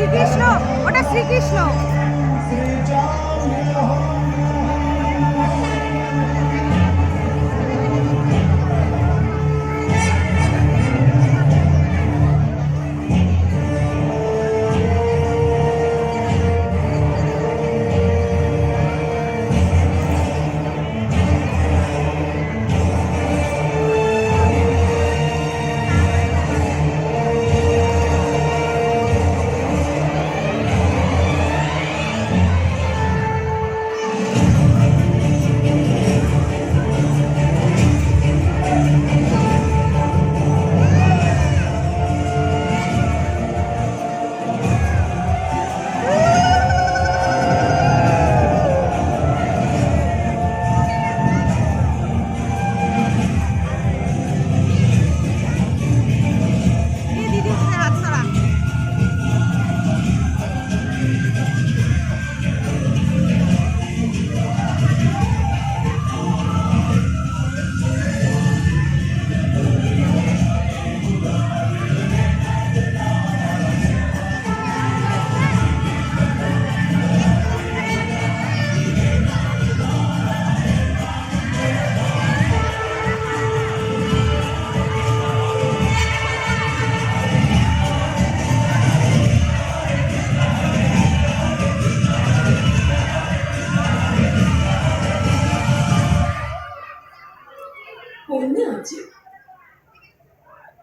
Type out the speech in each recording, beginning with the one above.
শ্রীকৃষ্ণ, ওটা শ্রীকৃষ্ণ।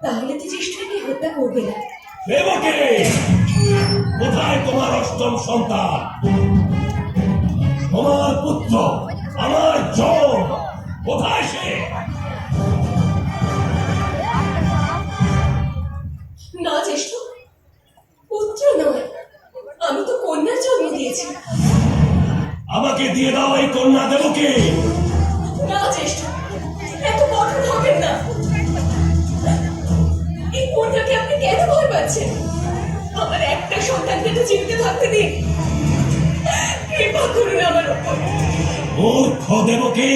তাহলে তো জ্যেষ্ঠকে হত্যা করবে না। কোথায় তোমার অষ্টম সন্তান, তোমার পুত্র, আমার জন? কোথায় সে? না জ্যেষ্ঠ, পুত্র নয়, আমি তো কন্যার জন্ম দিয়েছি। আমাকে দিয়ে দাও এই কন্যা দেবকে। না জ্যেষ্ঠ, এত কঠোর হবেন না। এই কন্যাকে আপনি কেন ভয় পাচ্ছেন? আমার একটা সন্তানকে তো জীবিত থাকতে দিন, কৃপা করুন আমার উপর। মূর্খ দেবকে,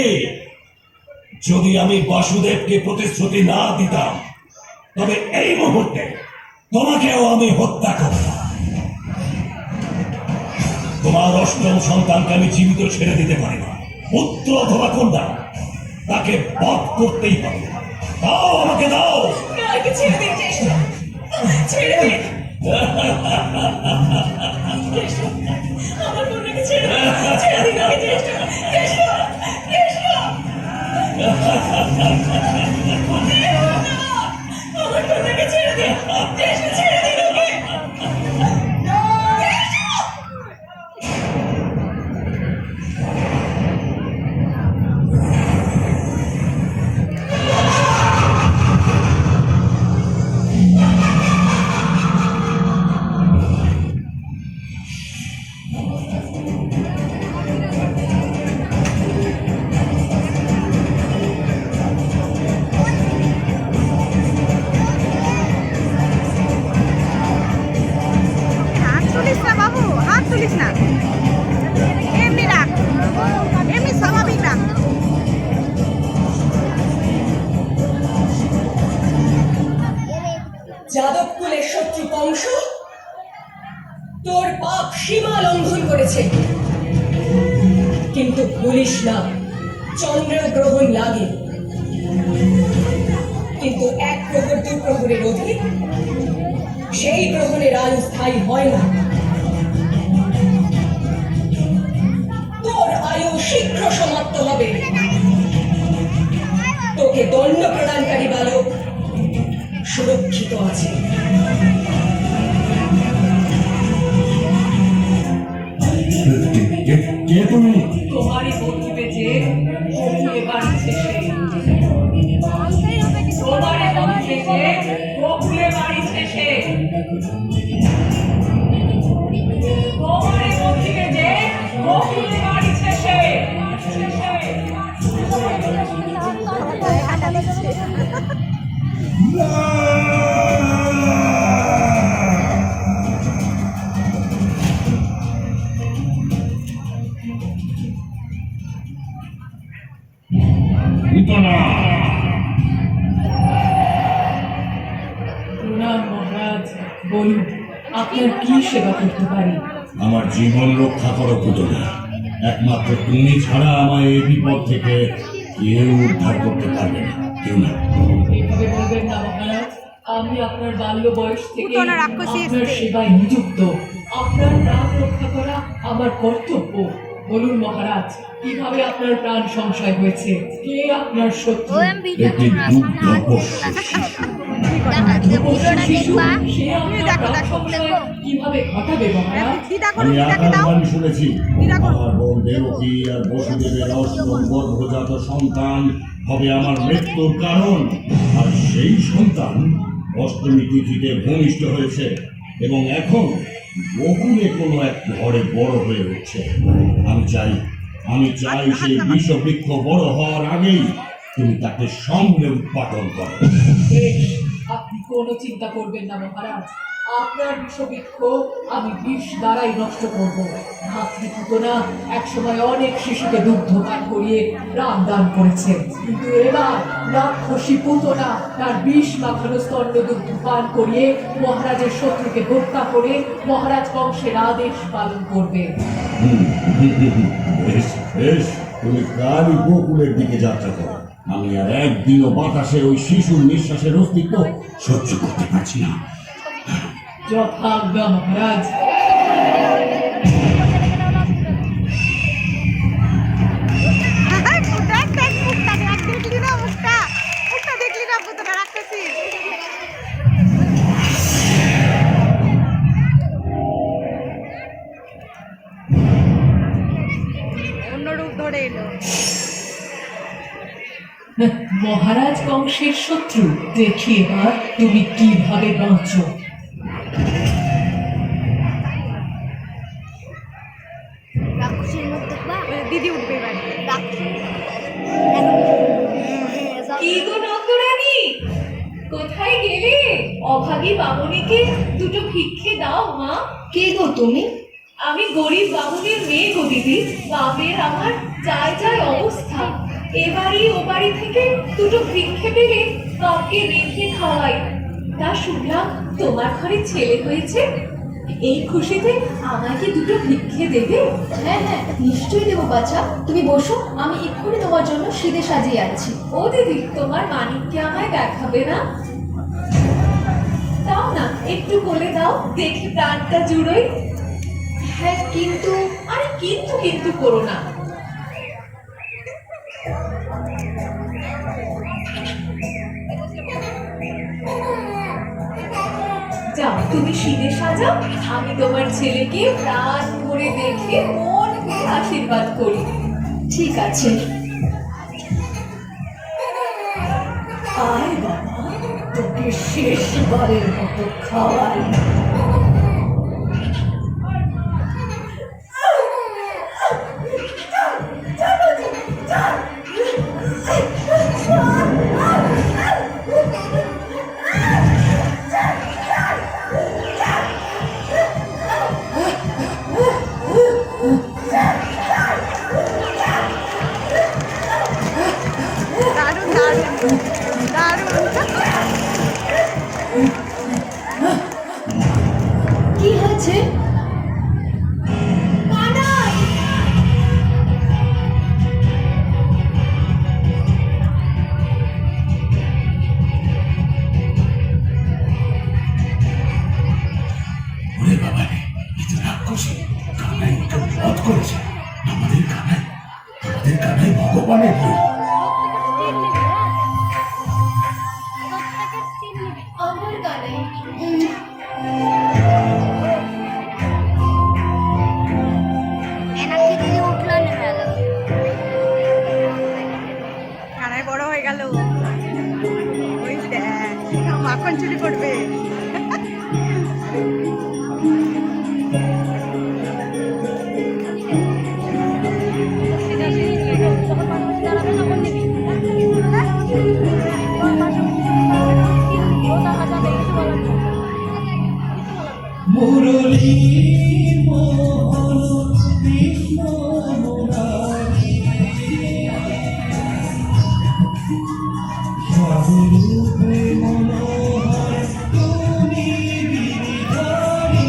যদি আমি বাসুদেবকে প্রতিশ্রুতি না দিতাম তবে এই মুহূর্তে তোমাকেও আমি হত্যা করতাম। তোমার অষ্টম সন্তানকে আমি জীবিত ছেড়ে দিতে পারি না। পুত্র অথবা কন্যা, তাকে বধ করতেই হবে। দাও, আমাকে দাও। আমাকে ছেড়ে দিন জ্যেষ্ঠ, ছেড়ে দিন। আমার কন্যাকে ছেড়ে দিন, ছেড়ে দিন আমাকে জ্যেষ্ঠ, জ্যেষ্ঠ, জ্যেষ্ঠ। আমার কন্যাকে ছেড়ে দিন, জ্যেষ্ঠ, ছেড়ে দিন ওকে। যাদব কুলের শত্রু কংস তোর পাপ সীমা লঙ্ঘন করেছে, কিন্তু ভুলিস না চন্দ্রগ্রহণ লাগে, কিন্তু এক প্রহর দু প্রহরের অধিক সেই গ্রহণের আয়ু স্থায়ী হয় না। তোর আয়ু শীঘ্র সমাপ্ত হবে। তোকে দণ্ড প্রদানকারী বালক সুরক্ষিত আছে। কে তুমি? তোমারই বন্ধু বেঁচে গোকুলে বাড়িছে সে। তোমারই বন্ধু বেঁচে গোকুলে বাড়িছে সে। তোমারই বন্ধু বেঁচে গোকুলে বাড়িছে সে। প্রণাম মহারাজ, বলুন। আপনার কি সেবা করতে পারি? আমার জীবন রক্ষা করো পুতনা। একমাত্র তুমি ছাড়া আমায় এই বিপদ থেকে কেউ উদ্ধার করতে পারবে না, কেউ না। এভাবে বলবেন না মহারাজ। আমি আপনার বাল্য বয়স থেকে পুতনা রাক্ষসী আপনার এসছে। সেবায় নিযুক্ত। আপনার প্রাণ রক্ষা করা আমার কর্তব্য। বলুন মহারাজ, কিভাবে আপনার প্রাণ সংশয় হয়েছে? কে আপনার শত্রু? একটি দুগ্ধপোষ্য দুগ্ধপোষ্য শিশু, সে তুমি আপনার দেখো, প্রাণ দেখো, সংশয় কিভাবে ঘটাবে মহারাজ? দিদা করো, আমি দিদাকে দাও। আকাশবাণী শুনেছি দিদা করো। আমার বোন দেবকী আর বসুদেবের অষ্টম গর্ভজাত সন্তান হবে আমার মৃত্যুর কারণ। আর সেই সন্তান অষ্টমী তিথিতে ভূমিষ্ঠ হয়েছে এবং এখন বহুলে কোনো এক ঘরে বড় হয়ে উঠছে। আমি চাই সেই বিষবৃক্ষ বড় হওয়ার আগেই তুমি তাকে সঙ্গে উৎপাদন করো। বেশ, আপনি কোনো চিন্তা করবেন না মহারাজ। আপনার বিষবৃক্ষ আমি বিষ দ্বারাই নষ্ট করব। মাতৃপুতনা একসময় অনেক শিশুকে দুগ্ধ পান করিয়ে প্রাণ দান করেছে, কিন্তু এবার রাক্ষসী পুতনা তার বিষ মাখানো স্তন্য দুগ্ধ পান করিয়ে মহারাজের শত্রুকে হত্যা করে মহারাজ বংশের আদেশ পালন করবে। বেশ বেশ, তুমি কালই গোকুলের দিকে যাত্রা করো। আমি আর একদিনও বাতাসে ওই শিশুর নিঃশ্বাসের অস্তিত্ব সহ্য করতে পারছি না। যথাজ্ঞা মহারাজ। দেখলি না মুখটা? মুখটা দেখলি না পুতনা রাক্ষসী? অন্য রূপ ধরে এলো। মহারাজ বংশের শত্রু, দেখি এবার তুমি কিভাবে বাঁচো। রাক্ষসীর মুখ দেখবা? দিদি উঠবে এবার। কি গো নন্দরানী, কোথায় গেলে? অভাগী বামুনিকে দুটো ভিক্ষে দাও মা। কে গো তুমি? আমি গরিব বামুনের মেয়ে গো দিদি। বাপের আমার চাই চাই অবস্থা। এবারই ও বাড়ি থেকে দুটো ভিক্ষে পেলে কাউকে রেখে খাওয়াই। তা শুনলাম তোমার ঘরে ছেলে হয়েছে। এই খুশিতে আমাকে দুটো ভিক্ষে দেবে? হ্যাঁ হ্যাঁ, নিশ্চয়ই দেবো বাচ্চা। তুমি বসো, আমি এক্ষুনি তোমার জন্য সিদে সাজিয়ে আনছি। ও দিদি, তোমার মানিককে আমায় দেখাবে না? দাও না, একটু বলে দাও, দেখি প্রাণটা জুড়োই। হ্যাঁ, কিন্তু আরে কিন্তু কিন্তু করো না। যাও, তুমি সিঁড়ে সাজাও, আমি তোমার ছেলেকে প্রাণ ভরে দেখে মন ভরে আশীর্বাদ করি। ঠিক আছে। আয় বাবা, তোকে শেষবারের মতো খাওয়াই। দারুণ দারুণ দারুণ। কি হয়েছে? ওরে বাবা রে, এই তো রাক্ষসী কানাই ওকে বধ করেছে। আমাদের কানাই ভগবানের রূপ। আমার গানে কানাই বড় হয়ে গেল। ওই দেখ, মাখন চুরি করবে। মুরলী মোহন কৃষ্ণ মুরারি, স্বরূপে মনোহর তুমি বিধারি।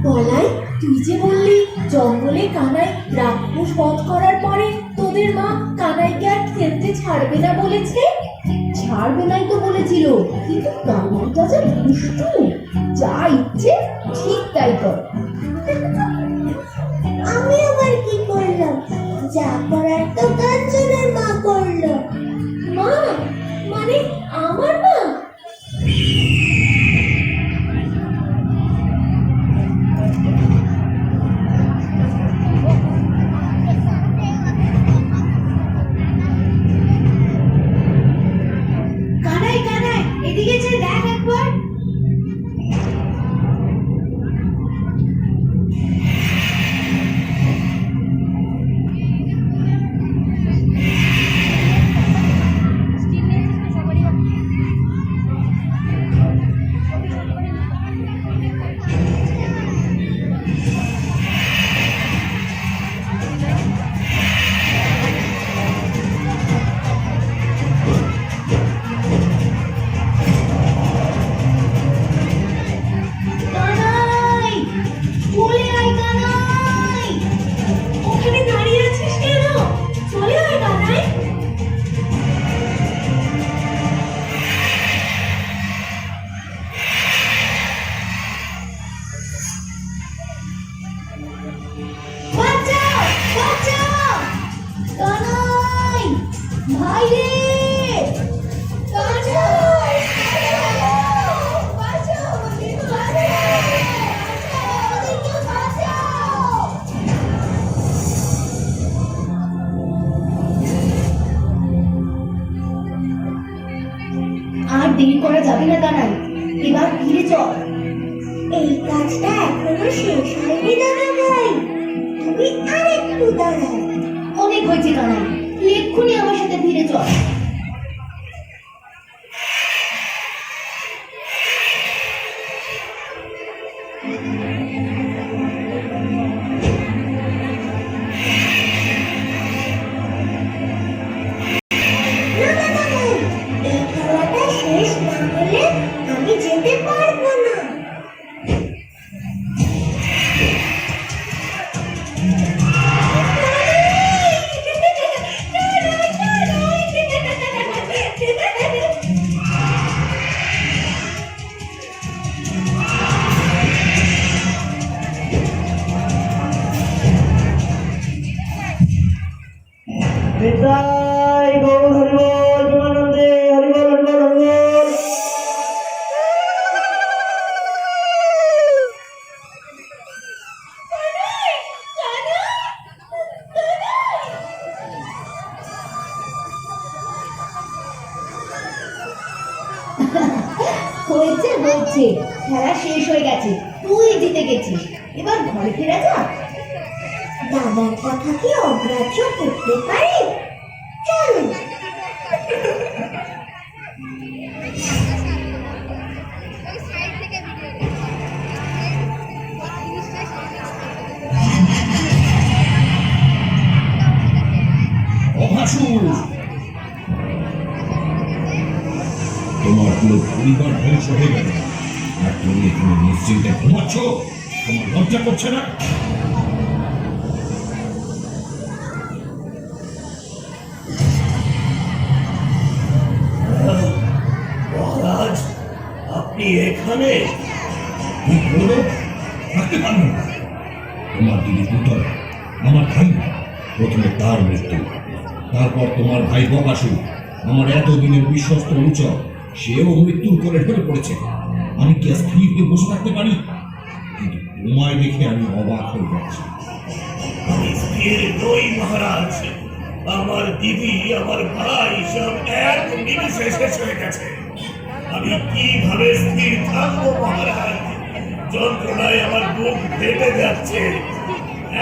বলাই, তুই যে বললি জঙ্গলে কানাই রাক্ষস বধ করার পরে তোদের মা কানাইকে আর খেলতে ছাড়বে না বলেছে। ছাড়বে নাই তো বলেছিল, কিন্তু কানাইটা যে দুষ্টু, যা ইচ্ছে ঠিক তাই কর। আমি আবার কি করলাম? যা করার তো কাঞ্চনের মা করলো। মা মানে আমার মা? কানাই কানাই এদিকে যে দেখ একবার। কানাই, চলে আয় কানাই। ওখানে দাঁড়িয়ে আছিস কেন? চলে আয় কানাই। বাঁচাও, বাঁচাও। কানাই, ভাই রে, বাঁচাও, বাঁচাও, আমাদেরকে বাঁচাও। আর দেরি করা যাবে না কানাই, এবার ফিরে চল। এই কাজটা এখনো শেষ হয়নি দাদা ভাই, তুমি আরেকটু দাঁড়াও। অনেক হয়েছে কানাই, তুই এক্ষুনি আমার সাথে ফিরে চল। না না না না, এই খেলাটা শেষ না হলে আমি যেতে পারবো না। হয়েছে হয়েছে, খেলা শেষ হয়ে গেছে, তুই জিতে গেছিস, এবার ঘরে ফেরা যাক। দাদার কথা কি অগ্রাহ্য করতে পারি? চলো। অভাসুর, তোমার পুরো পরিবার ধ্বংস হয়ে গেল, আর তুমি এখানে নিশ্চিন্তে ঘুমাচ্ছ? তোমার লজ্জা করছে না? মহারাজ, আপনি এখানে? কি হলো? থাকতে পারবেন না। তোমার দিদি পুত্র, আমার ভাই, প্রথমে তার মৃত্যু, তারপর তোমার ভাই বকাসুর, আমার এতদিনের বিশ্বস্ত অনুচর, সেও মৃত্যুর কোলে ঢলে পড়েছে। আমি কি আর স্থির হয়ে বসে থাকতে পারি? কিন্তু তোমায় দেখে আমি অবাক হয়ে যাচ্ছি। আমি স্থির নই মহারাজ। আমার দিদি, আমার ভাই সব এক নিমিষে শেষ হয়ে গেছে। আমি কিভাবে স্থির থাকবো মহারাজ? যন্ত্রণায় আমার বুক ফেটে যাচ্ছে।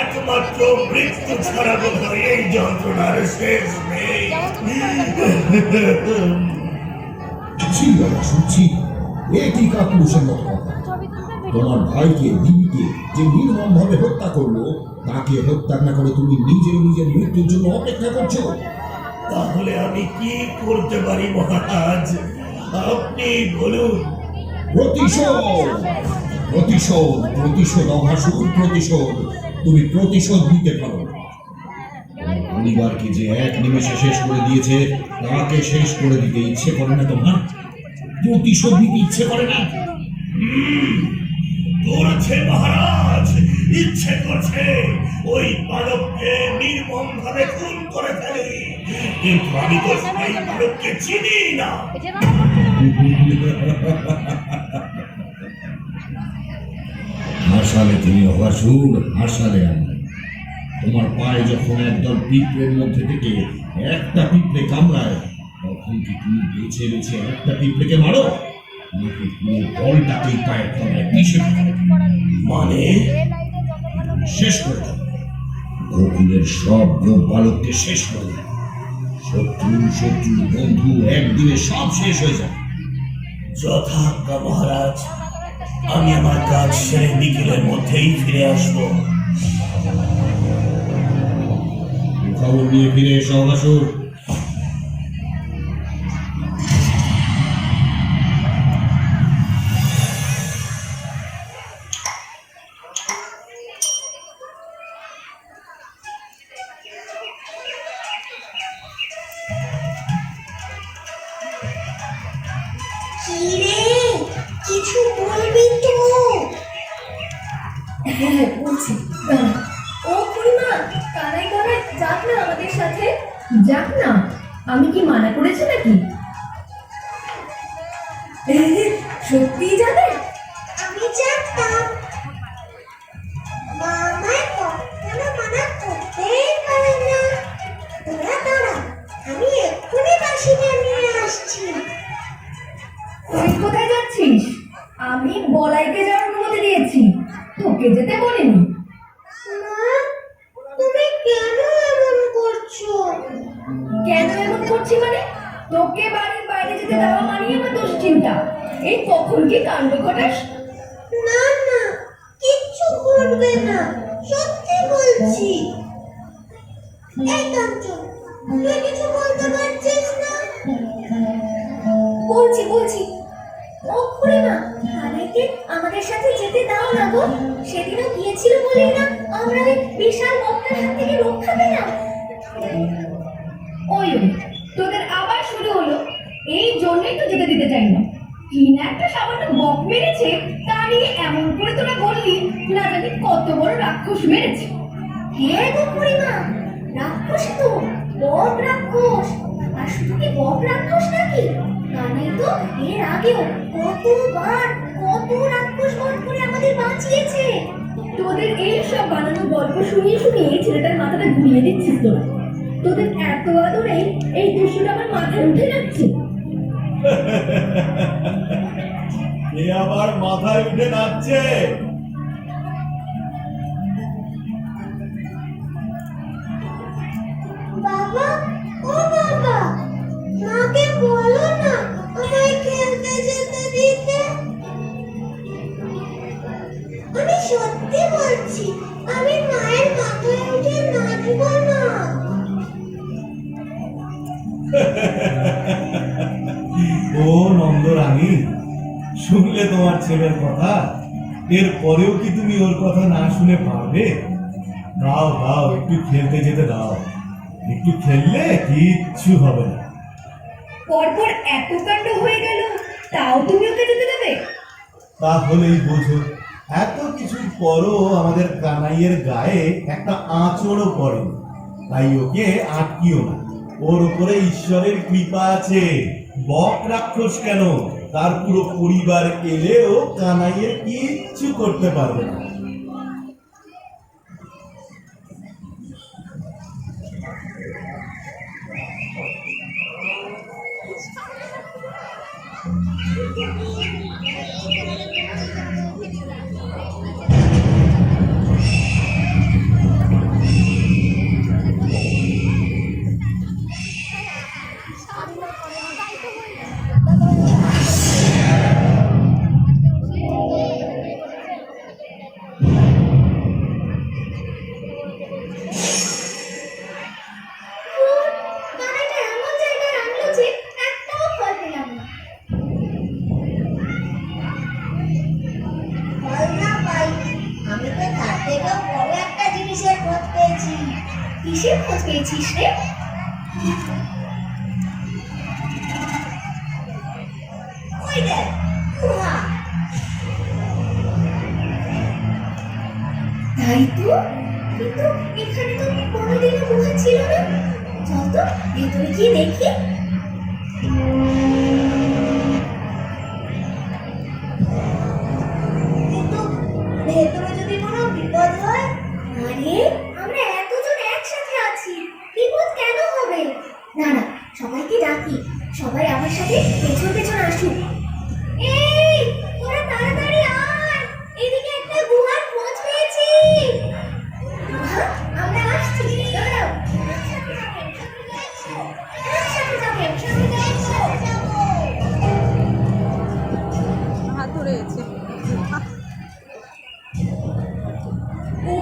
একমাত্র মৃত্যু ছাড়া বোধহয় এই যন্ত্রণার শেষ নেই। শুনছি এ কি কাপুরুষের মতো কথা? তোমার ভাইকে, দিদিকে যে নির্মম ভাবে হত্যা করলো, তাকে হত্যা না করে তুমি নিজের মৃত্যুর জন্য অপেক্ষা করছো? তাহলে আমি কি করতে পারি মহারাজ? আপনি বলুন। প্রতিশোধ, প্রতিশোধ, প্রতিশোধ অভাসুর, প্রতিশোধ। তুমি প্রতিশোধ নিতে পারো। পরিবারকে যে এক নিমেষে শেষ করে দিয়েছে, তাকে শেষ করে দিতে ইচ্ছে করে না তোমার? প্রতিশোধ নিতে ইচ্ছে করে না? করেছে মহারাজ, ইচ্ছে করছে ওই বালককে নির্মম ভাবে খুন করে ফেলে। কিন্তু আমি তো সেই বালককে চিনি না। হাসালে তুমি অভাসুর, হাসালে আমি। তোমার পায়ে যখন একদল পিঁপড়ের মধ্যে থেকে একটা পিঁপড়ে কামড়ায়, তখন কি তুমি বেছে বেছে একটা পিঁপড়েকে মারো? নাকি পুরো দলটাকেই পায়ের তলায় পিষে ফেলো? মানে শেষ করে দাও। গোকুলের সব গোপালককে শেষ করে দাও। শত্রু বন্ধু একদিনে সব শেষ হয়ে যায়। যথাজ্ঞা মহারাজ, আমি আমার কাজ সেরে বিকেলের মধ্যেই ফিরে আসবো। খবর নিয়ে ফিরে এসো অভাসুর। কি রে, কিছু বলবি তো? হ্যাঁ বলছি, ও পরিমা, কানাই কানাই যাক না আমাদের সাথে। যাক না, আমি কি মানা করেছি নাকি? সত্যিই যাবে? আমি জানতাম। মা আমায় কখনো মানা করতেই পারে না। তোরা দাঁড়া, আমি এক্ষুনি বাসিটা নিয়ে আসছি। তুই কোথায় যাচ্ছিস? আমি বলাইকে যাওয়ার অনুমতি দিয়েছি, তোকে যেতে বলিনি। মা, তুমি কেন এমন করছো? কেন এমন করছি মানে? তোকে বাড়ির বাইরে যেতে দেওয়া মানিয়ে আমার দুশ্চিন্তা। এই কখন কি কাণ্ড ঘটাস? না না, কিচ্ছু করবে না, সত্যি বলছি। এই কাঞ্চন, তুই কিছু বলতে পারছিস না? বলছি বলছি। ও খুড়িমা, কানাইকে আমাদের সাথে যেতে দাও না গো। সেদিনও গিয়েছিল বলেই না আমরা ওই বিশাল বক্তার হাত থেকে রক্ষা পেলাম। ওই তোদের আবার শুরু হলো। এই জন্যই তো যেতে দিতে চাই না। কি না একটা সামান্য বক মেরেছে, তা নিয়ে এমন করে তোরা বললি, না জানি কত বড় রাক্ষস মেরেছে। হ্যাঁ গো খুড়িমা, রাক্ষস তো, বক রাক্ষস। আর শুধু কি বক রাক্ষস নাকি, কানাই তো এর আগেও কতবার কত রাক্ষস বধ করে আমাদের বাঁচিয়েছে। তোদের এই সব বানানো গল্প শুনিয়ে শুনিয়ে এই ছেলেটার মাথাটা ঘুরিয়ে দিচ্ছিস তোরা। তোদের এত আদরে এই দুষ্টুটা আমার মাথায় উঠে যাচ্ছে। এ আবার মাথায় উঠে নাচছে। বাবা, ও বাবা, মাকে বলো না আমায় খেলতে যেতে দিতে। আমি সত্যি বলছি, আমি মায়ের মাথায় উঠে নাচবো না। ও নন্দরানী, শুনলে তোমার ছেলের কথা? এর পরেও কি তুমি ওর কথা না শুনে পারবে? দাও দাও, একটু খেলতে যেতে দাও। একটু খেললে কিচ্ছু হবে না। পরপর এত কাণ্ড হয়ে গেল, তাও তুমি ওকে যেতে দেবে? তাহলেই বোঝো, এত কিছুর পরও আমাদের কানাইয়ের গায়ে একটা আঁচড়ও পড়ে, তাই ওকে আটকিও না। ওর উপরে ঈশ্বরের কৃপা আছে। বক রাক্ষস কেন, তার পুরো পরিবার এলেও কানাইয়ের কিচ্ছু করতে পারবে না। কানাইটা এমন জায়গায় আনলো যে একটাও ফল পেলাম না। ফল না পাই, আমি তো তার থেকেও বড় একটা জিনিসের খোঁজ পেয়েছি। কিসের খোঁজ পেয়েছিস রে? ওই দেখ, গুহা। তাই তো, কিন্তু এখানে তো কোনোদিনও গুহা ছিল না। চল তো ভেতরে গিয়ে দেখি। কিন্তু ভেতরে যদি কোনো বিপদ হয়? আরে, আমরা এতজন একসাথে আছি, বিপদ কেন হবে? না না, সবাইকে ডাকি, সবাই আমার সাথে পেছন পেছন আসুক। এই, তোরা তাড়াতাড়ি আয়, এদিকে একটা গুহার খোঁজ পেয়েছি। গুহা, আমরা আসছি, দাঁড়াও। একসাথে যাবেন, একসাথে যাবো। হাত ধরেছে। ও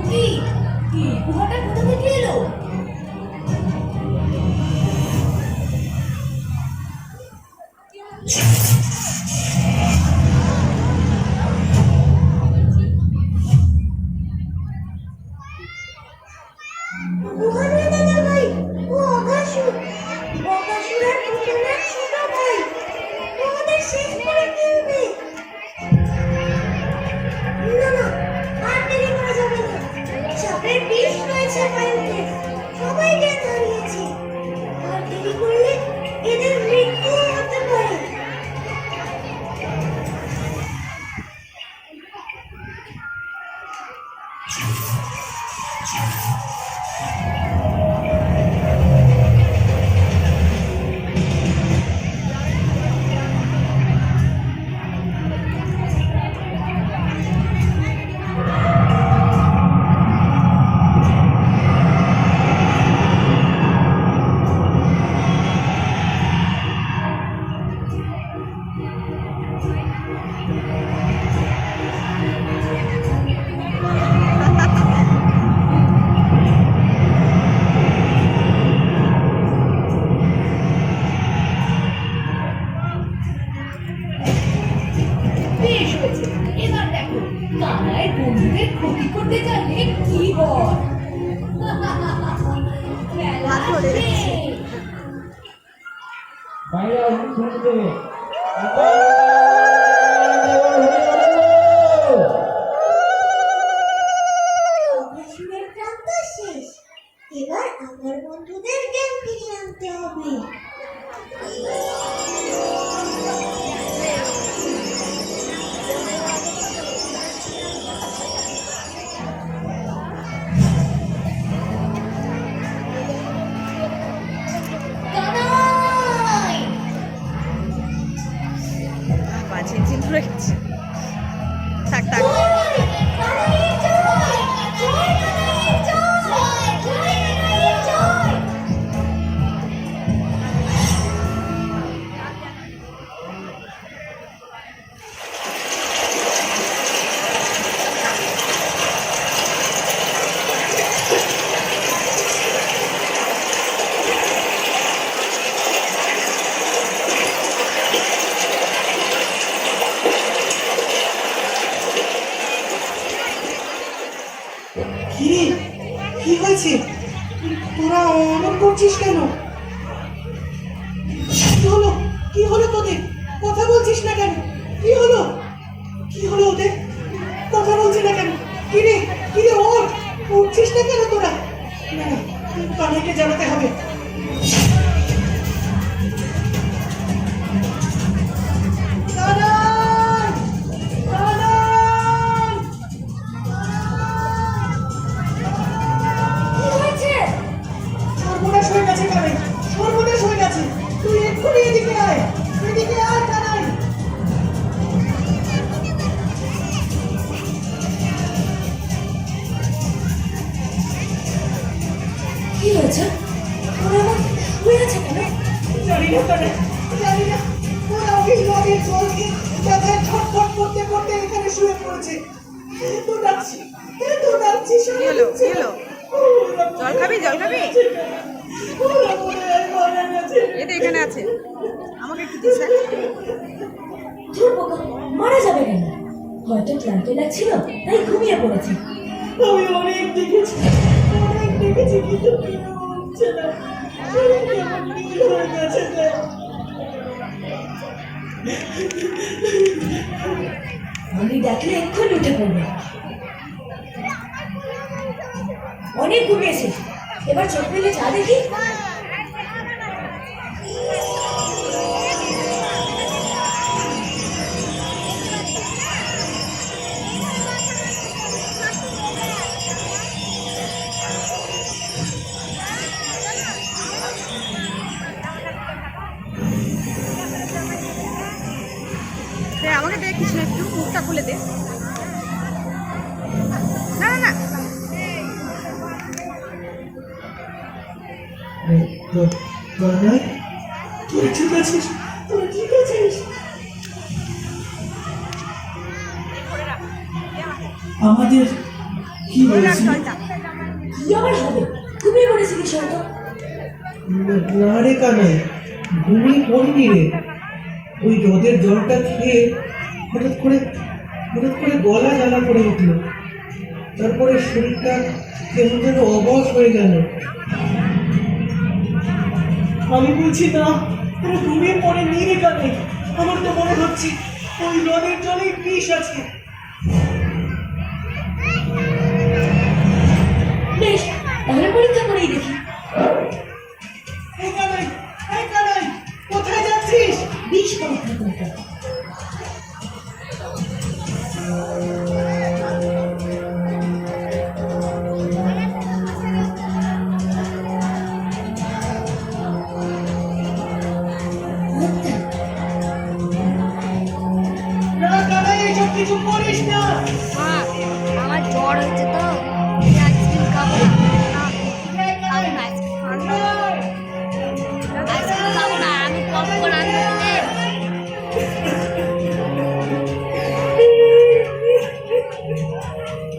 কি গুহাটা কোথা থেকে এলো? গুহা নয় দাদা ভাই, ও অঘাসুর। বকাসুরের পুতুলের ছোট ভাই। ও আমাদের শেষ করে ফেলবে। না না, আর দেরি করা যাবে না। সাপের বিষ রয়েছে বায়ুতে, সবাই জ্ঞান হারিয়েছে। আর দেরি করলে এদের মৃত্যু হতে পারে। বেশ হয়েছে, এবার দেখো কানাই বন্ধুদের ক্ষতি করতে জানলে কি হয়। হাত ধরে রেখেছে। অঘাসুরের প্রান্ত শেষ। এবার আমার বন্ধুদের জ্ঞান ফিরিয়ে আনতে হবে। কানাই! সরে গেছে। থাক থাক। কানাইয়ের জয়! জয় কানাইয়ের জয়! জয় কানাইয়ের জয়! কি কি হয়েছে? তোরা অমন করছিস কেন? কি হলো? কি হলো তোদের? কথা বলছিস না কেন? কি হলো? কি হলো ওদের? কথা বলছিস না কেন? কিরে কিরে ওর উঠছিস না কেন তোরা? না না, কানাইকে জানাতে হবে। কানাই! কানাই! কি হয়েছে? সর্বনাশ হয়ে গেছে কানাই, সর্বনাশ হয়ে গেছে। তুই এক্ষুনি এদিকে আয়, এদিকে আয় কানাই। কি হয়েছে? ওরা আমার শুয়ে আছে কেন? জানি না কানাই, জানি না। ওরা ওই নদীর জল দিয়ে ব্যথায় ছটফট করতে করতে এখানে শুয়ে পড়েছে। এত ডাকছি, এত ডাকছি, কি হলো? কি হলো? জল খাবি? জল খাবি? ওরা মনে হয় মারা গেছে। এটা এখানে আছে, আমাকে একটু দিস। ধুর বোকা, মারা যাবে কেন? হয়তো ক্লান্ত লাগছিল তাই ঘুমিয়ে পড়েছে। আমি অনেক দেখেছি কিন্তু কেউ উঠছে না। শরীর কেমন নীল হয়ে গেছে যে। আমি ডাকলে এক্ষুনি উঠে পড়বে। অনেক ঘুমিয়েছিস, এবার চোখ মেলে যা দেখি। হ্যাঁ, আমাকে দে কিছু, একটু মুখটা খুলে দে। না না না, কানাই, তুই ঠিক আছিস? তুই ঠিক আছিস? আমাদের কি ধরে রাখ হয়েছিল? জলটা। কি আবার হবে? ঘুমিয়ে পড়েছিলিস হয়তো। না রে কানাই, ঘুমিয়ে পড়িনি রে। ওই রোদের জলটা খেয়ে হঠাৎ করে গলা জ্বালা করে উঠলো। তারপরে শরীরটা কেমন যেন অবশ হয়ে গেল। আমি বলছি না, পুরো ঘুমিয়ে পড়ে নি রে কানাই। আমার তো মনে হচ্ছে ওই রোদের জলে বিষ আছে। বেশ, তাহলে পরীক্ষা করেই দেখি। এই কানাই, কোথায় যাচ্ছিস? বিষ পরীক্ষা করতে। না কানাই, এইসব কিছু করিস না। মা, আমার জ্বর হয়েছে তো আমি আইসক্রিম খাবো না। খাবো না আইসক্রিম খাবো না, আমি পপকর্ন আনতে দিলে।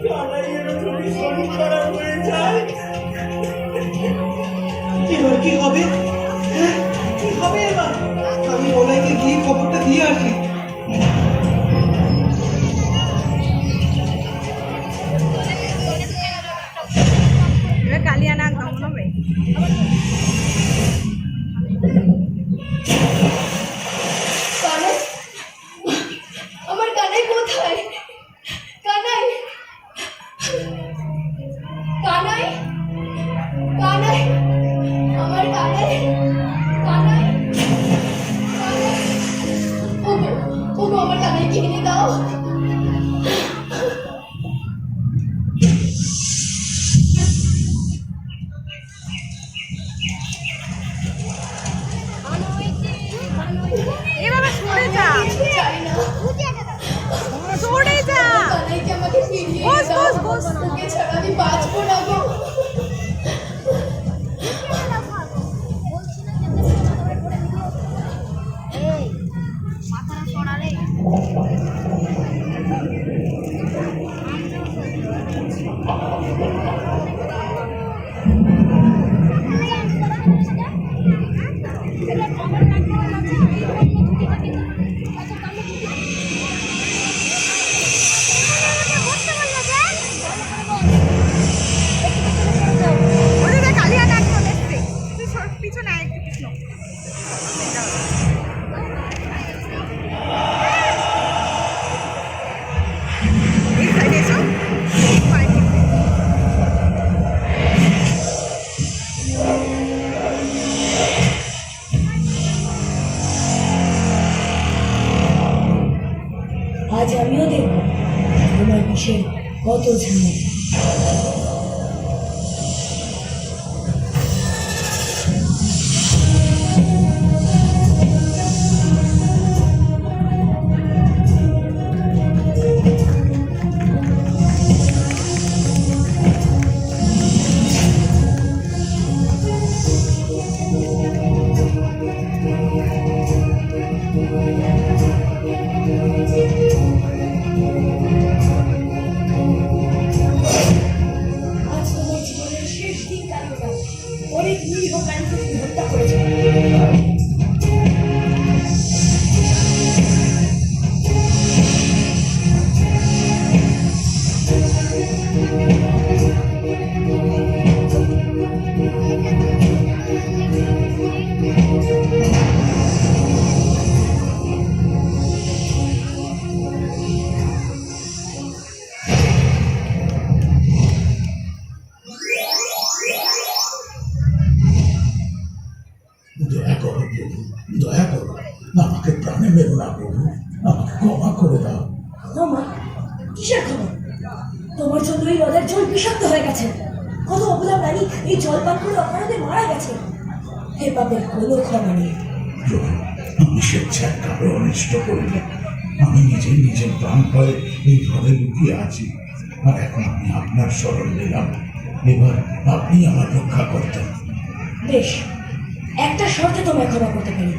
কানাইয়ের যদি শরীর খারাপ হয়ে যায়, এবার কি হবে? হ্যাঁ, কি হবে এবার? আমি ওনাকে গিয়ে খবরটা দিয়ে আসি। ওদিকে কালিয়াটা একজন এসছে, তুই পিছনে আয় একটু কৃষ্ণ। এই সাইডে এসো, পায়ে পড়বে। আজ আমিও দেখব তোমার বিষয়ে কত ঝামেলা। আজ তোমার জীবনের শেষ দিন কালটা অনেক নিরীহ প্রাণীকে তুমি হত্যা করেছো। দয়া করো প্রভু, দয়া করো, আমাকে প্রাণে মেরো না প্রভু, আমাকে ক্ষমা করে দাও। ক্ষমা? কিসের ক্ষমা? তোমার জন্য এই হ্রদের জল বিষাক্ত হয়ে গেছে। কত অবলা প্রাণী এই জল পান করে অপরাধে মারা গেছে। হে পাপের কোনো ক্ষমা নেই। প্রভু, আমি স্বেচ্ছায় কারো অনিষ্ট করিনি। আমি নিজেই নিজের প্রাণ ভয়ে এই ঘরে লুকিয়ে আছি, আর এখন আমি আপনার শরণ নিলাম। এবার আপনি আমার রক্ষা করতেন। বেশ, একটা শর্তে তোমায় ক্ষমা করতে পারি।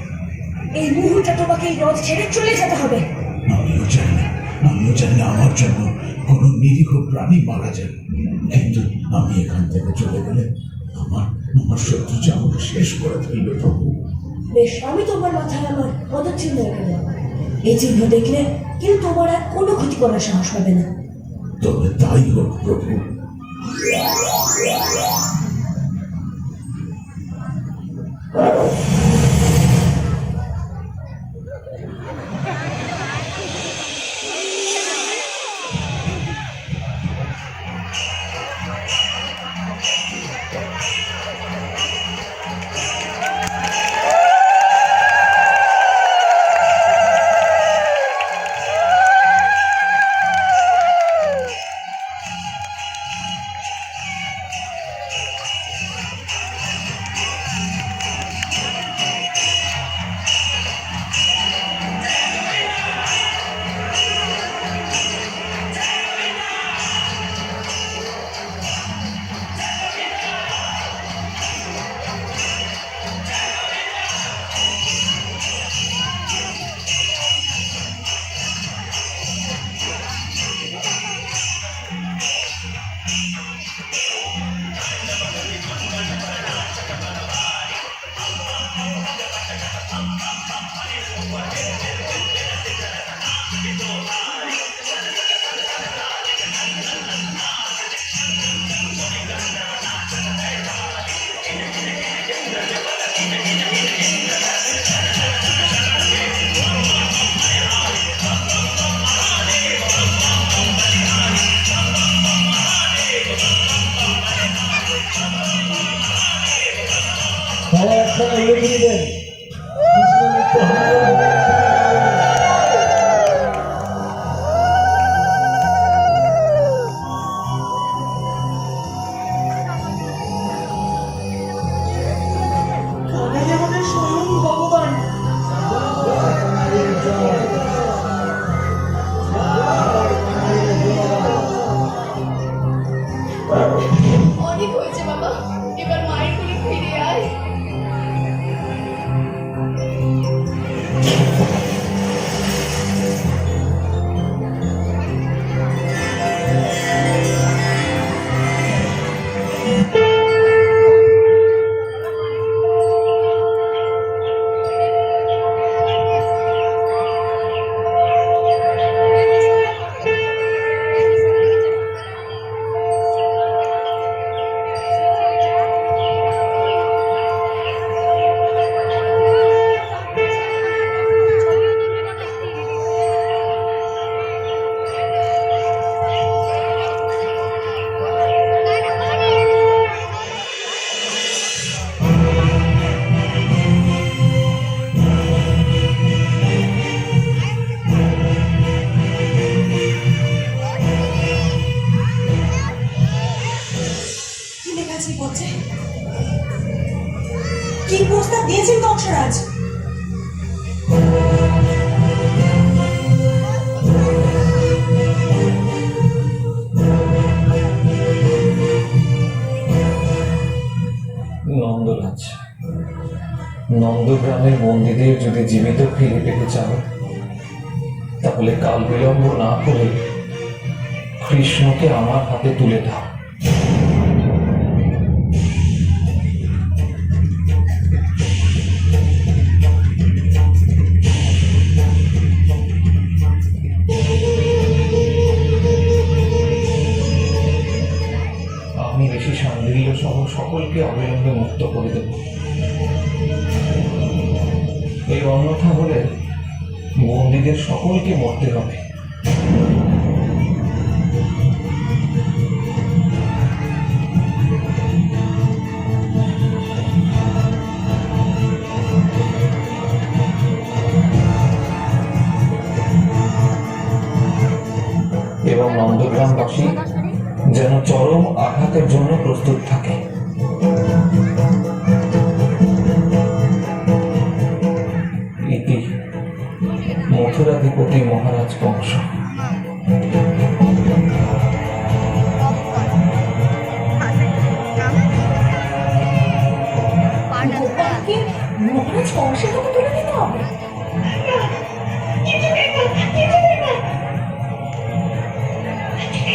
এই মুহূর্তে তোমাকে এই হ্রদ ছেড়ে চলে যেতে হবে। আমিও চাই না আমার জন্য কোনো নিরীহ প্রাণী মারা যায়, কিন্তু আমি এখান থেকে চলে গেলে আমার শত্রু যে আমাকে শেষ করে ফেলবে প্রভু। বেশ, আমি তোমার মাথায় আমার পদচিহ্ন রেখে দেব। এই চিহ্ন দেখলে কেউ তোমার আর কোনো ক্ষতি করার সাহস পাবে না। তবে তাই হোক প্রভু। অনেক হয়েছে বাবা, এবার মায়ের কোলে ফিরে আয়। নন্দগ্রামের বন্দীদের যদি জীবিত ফিরে পেতে চাও, তাহলে কাল বিলম্ব না করে কৃষ্ণকে আমার হাতে তুলে দাও। আমি ঋষি শান্ডিল্য সহ সকলকে অবিলম্বে মুক্ত করে দেব। এই অন্যথা হলে বন্দীদের সকলকে মরতে হবে। এবং নন্দগ্রামবাসী যেন চরম আঘাতের জন্য প্রস্তুত থাকে। ইতি মথুরাধিপতি মহারাজ বংশ। গোপালকে মহারাজ কংসের হাতে তুলে দিতে হবে।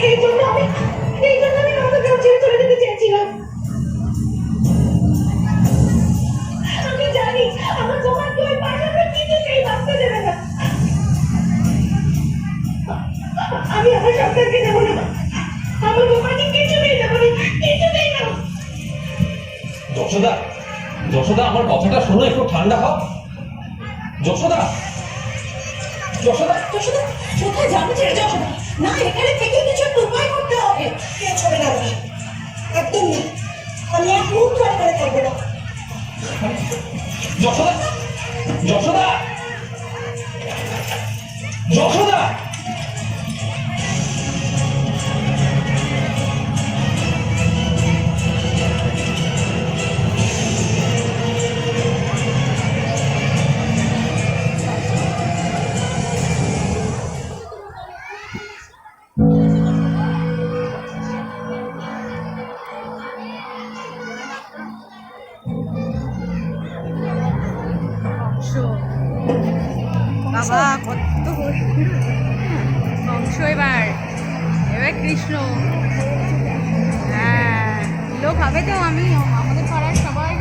এই জন্য আমি নন্দগ্রাম ছেড়ে চলে যেতে চেয়েছিলাম। আমি জানি আমার গোপালকে ওই পাঠাবে কিছুতেই বাঁচতে দেবে না। আমি আমার সন্তানকে দেবো না, আমার গোপালকে কিছুতেই দেবো না, কিছুতেই না। যশোদা, যশোদা, আমার কথাটা শোনো, একটু ঠান্ডা হও। যশোদা, যশোদা, যশোদা, কোথায় যাবো ছেড়ে যশোদা? না, এখানে থেকে কিছু একটা উপায় করতে হবে। কে ছড়ে না বসে? একদম না, আমি এক মুহূর্ত এখানে থাকবো না। যশোদা, যশোদা, যশোদা। বাবা কত বংশ। এবার এবার কৃষ্ণ। হ্যাঁ, লোক হবে তো। আমি আমাদের পাড়ার সবাই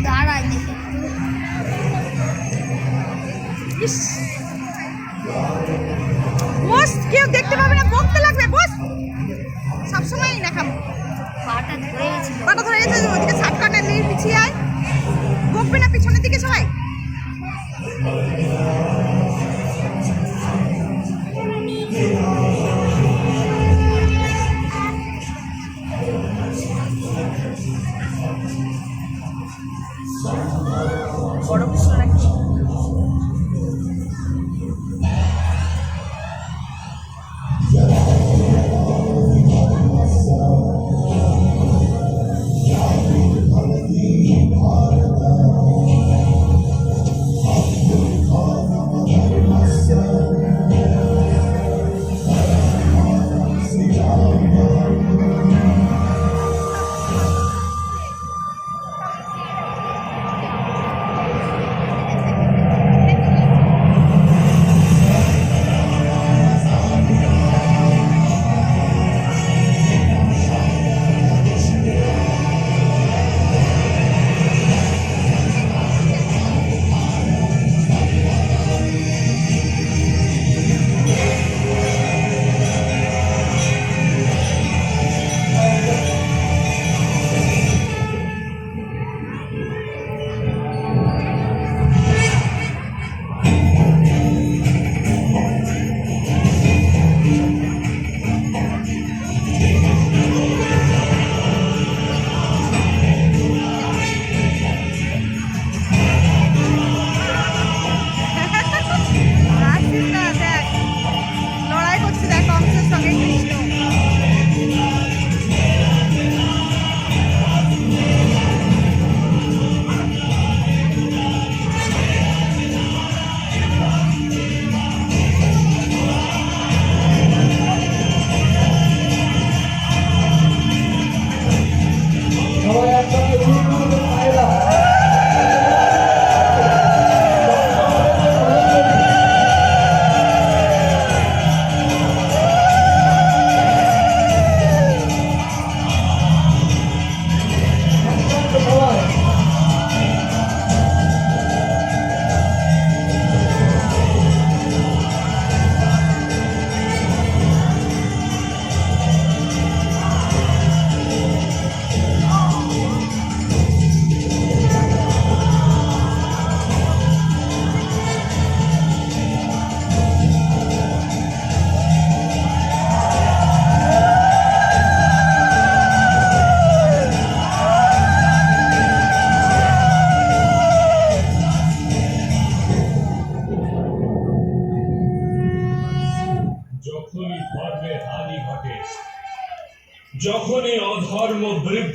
দাঁড়ায় দেখে। বস, কেউ দেখতে পাবে না, বকতে লাগবে। বস, সবসময় না খাবো। পাটা ধরে গেছে, ওদিকে সাপকাটা নিয়ে পিছিয়ে আয়। বকবে না পিছনের দিকে সবাই। বড় কৃষ্ণ নাকি?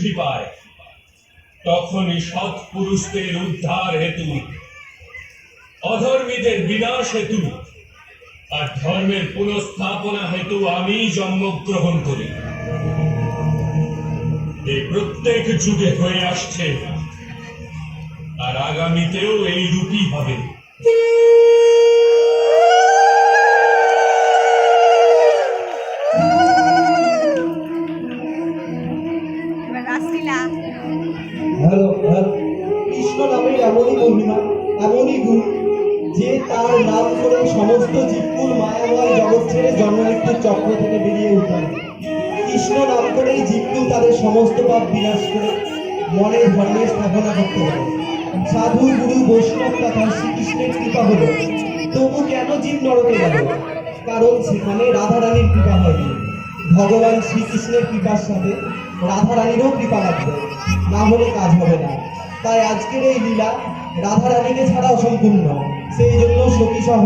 বৃদ্ধি পায়, তখনই সৎ পুরুষদের উদ্ধার হেতু, অধর্মীদের বিনাশ হেতু আর ধর্মের পুনঃস্থাপনা হেতু আমি জন্মগ্রহণ করি। এই প্রত্যেক যুগে হয়ে আসছে, আর আগামীতেও এই রূপই হবে। এবার রাসলীলা। হ্যালো কৃষ্ণ নামের এমনই মহিমা, এমনই গুণ যে তার নাম করে সমস্ত জীবকুল মায়াময় জগৎ ছেড়ে জন্ম মৃত্যুর চক্র থেকে বেরিয়ে উঠান। কৃষ্ণ নাম করেই জীবকুল তাদের সমস্ত পাপ বিনাশ করে মনের ধর্মের স্থাপনা করতে পারে। সাধু গুরু বৈষ্ণব তথা শ্রীকৃষ্ণের কৃপা হলো, তবু কেন জীব নরকে গেল? কারণ সেখানে রাধারানীর কৃপা হয়নি। ভগবান শ্রীকৃষ্ণের কৃপার সাথে রাধারানীরও কৃপা লাগবে, না হলে কাজ হবে না। তাই আজকের এই লীলা রাধারানীকে ছাড়া অসম্পূর্ণ। সেই জন্য সখী সহ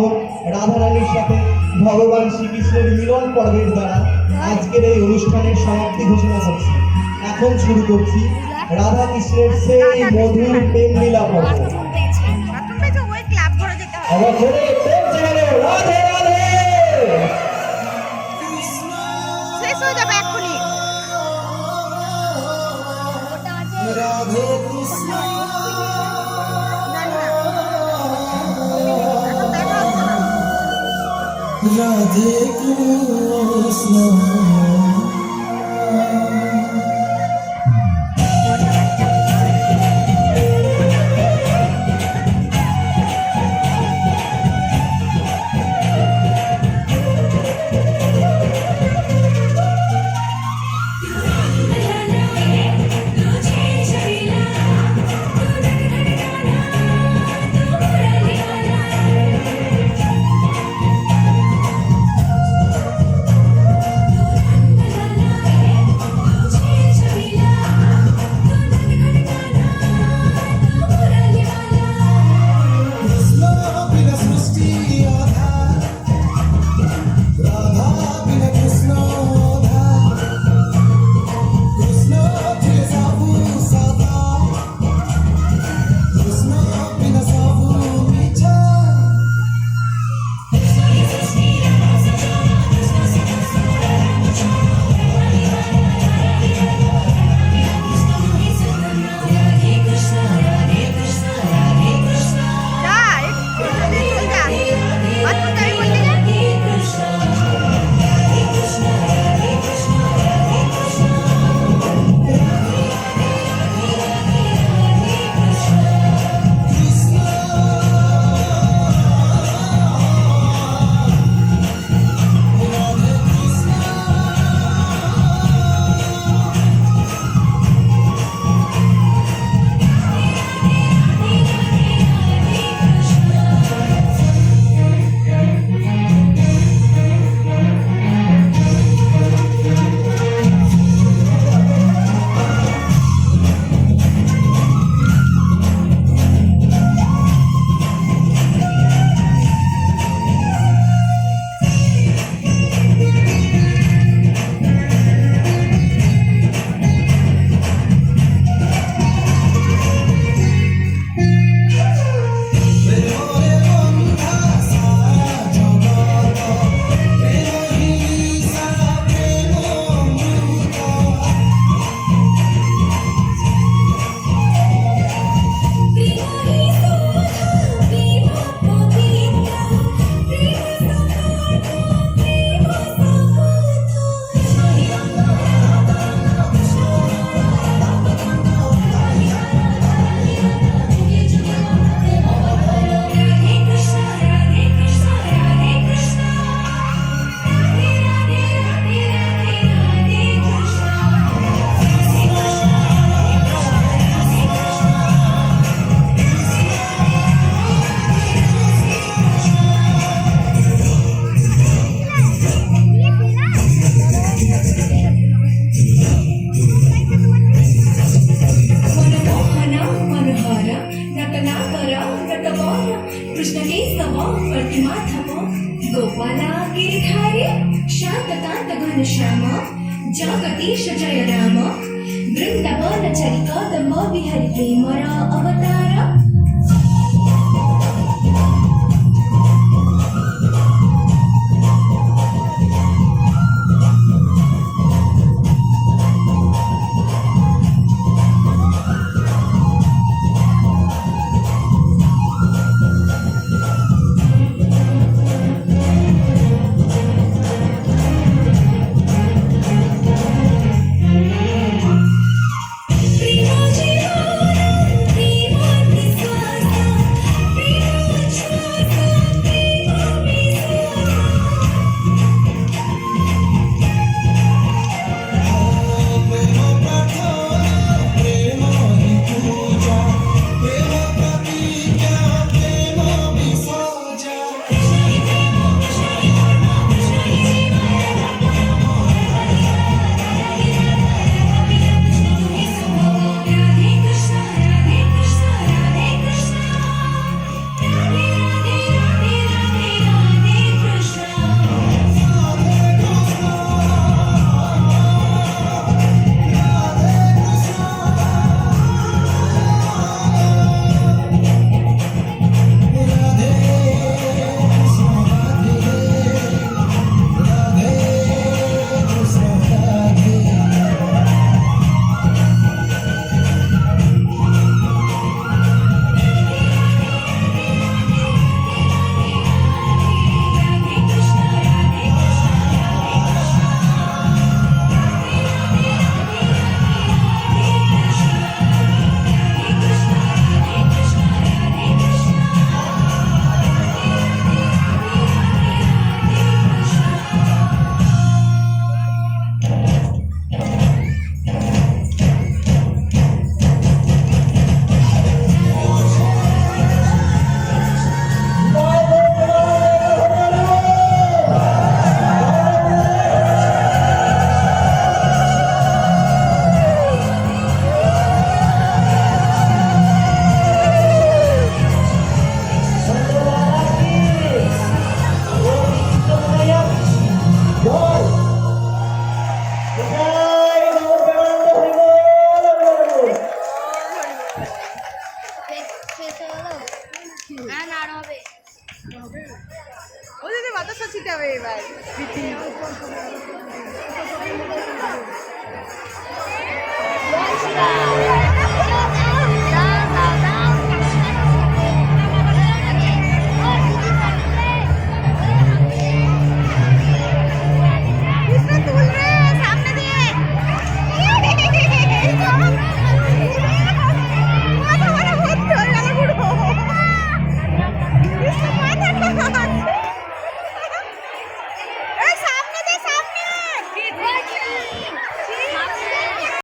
রাধারানীর সাথে ভগবান শ্রীকৃষ্ণের মিলন পর্বের দ্বারা আজকের এই অনুষ্ঠানের সমাপ্তি ঘোষণা করছি। এখন শুরু করছি রাধা কৃষ্ণের সেই মধুর প্রেম লীলা পর্ব। বাথরুম পেয়েছে, ওই ক্লাব করে যেতে হবে। আবার ধরে প্রেম জাগানো, রাধে রাধে। শেষ হয়ে যাবে এক্ষুনি। জানি না। এখন দেখা হচ্ছে না। রাধে কৃষ্ণ ಬಾಣಚರಿಕ ದಂಬ ವಿಹರಿತೆ ಮರ ಅವತಾರ